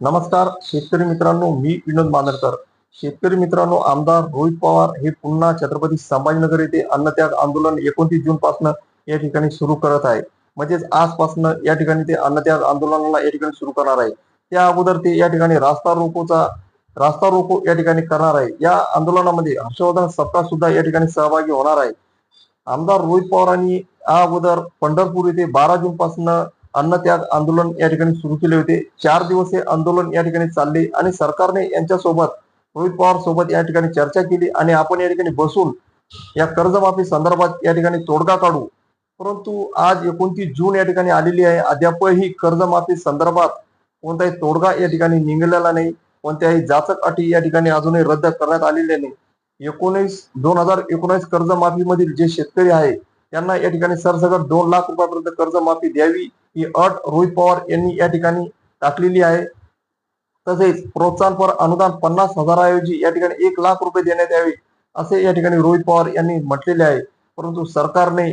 नमस्कार शेतकरी मित्रांनो, मी विनोद मानरकर. शेतकरी मित्रांनो, आमदार रोहित पवार हे पुन्हा छत्रपती संभाजीनगर येथे अन्नत्याग आंदोलन 29 जून पासून या ठिकाणी सुरू करत आहे. म्हणजेच आजपासून या ठिकाणी ते अन्नत्याग आंदोलनाला या ठिकाणी सुरू करणार आहे. त्या अगोदर ते या ठिकाणी रास्ता रोको या ठिकाणी करणार आहे. या आंदोलनामध्ये हर्षवर्धन सपकाळ सुद्धा या ठिकाणी सहभागी होणार आहे. आमदार रोहित पवारांनी या अगोदर पंढरपूर येथे 12 जून पासून अन्नत्याग आंदोलन या ठिकाणी सुरू केले होते. 4 दिवस हे आंदोलन या ठिकाणी चालले आणि सरकारने यांच्यासोबत रोहित पवार सोबत या ठिकाणी चर्चा केली आणि आपण या ठिकाणी बसून या कर्जमाफी संदर्भात या ठिकाणी तोडगा काढू. परंतु आज 29 जून या ठिकाणी आलेली आहे. अद्यापही कर्जमाफी संदर्भात कोणताही तोडगा या ठिकाणी निघालेला नाही. कोणत्याही जाचक अटी या ठिकाणी अजूनही रद्द करण्यात आलेल्या नाही. 2019 कर्जमाफी मधील जे शेतकरी आहे त्यांना या ठिकाणी सरसकट 2 लाख रुपयापर्यंत कर्जमाफी द्यावी ही अट रोहित पवार यांनी या ठिकाणी टाकलेली आहे. तसेच प्रोत्साहनपर अनुदान 50,000 ऐवजी या ठिकाणी 1 लाख रुपये देण्यात यावे असे या ठिकाणी रोहित पवार यांनी म्हटलेले आहे. परंतु सरकारने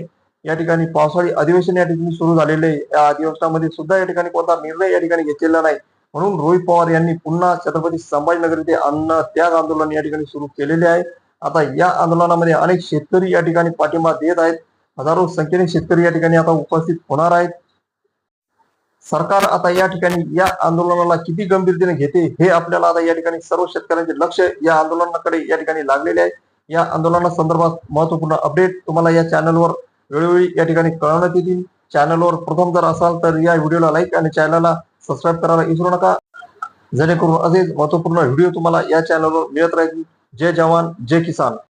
या ठिकाणी पावसाळी अधिवेशन या ठिकाणी सुरू झालेले आहे. या अधिवेशनामध्ये सुद्धा या ठिकाणी कोणता निर्णय या ठिकाणी घेतलेला नाही. म्हणून रोहित पवार यांनी पुन्हा छत्रपती संभाजीनगर येथे अन्न त्याग आंदोलन या ठिकाणी सुरू केलेले आहे. आता या आंदोलनामध्ये अनेक शेतकरी या ठिकाणी पाठिंबा देत आहेत. हजारो संख्येने शेतकरी या ठिकाणी आता उपस्थित होणार आहेत. सरकार आता या ठिकाणी या आंदोलनाला किती गंभीरतेने घेते हे आपल्याला आता या ठिकाणी सर्व शेतकऱ्यांचे लक्ष या आंदोलनाकडे या ठिकाणी लागलेले आहे. या आंदोलना संदर्भात महत्वपूर्ण अपडेट तुम्हाला या चॅनलवर वेळोवेळी या ठिकाणी कळवण्यात येतील. चॅनलवर प्रथम जर असाल तर या व्हिडिओला लाईक आणि चॅनलला सबस्क्राईब करायला विसरू नका, जेणेकरून असेच महत्वपूर्ण व्हिडिओ तुम्हाला या चॅनलवर मिळत राहतील. जय जवान जय किसान.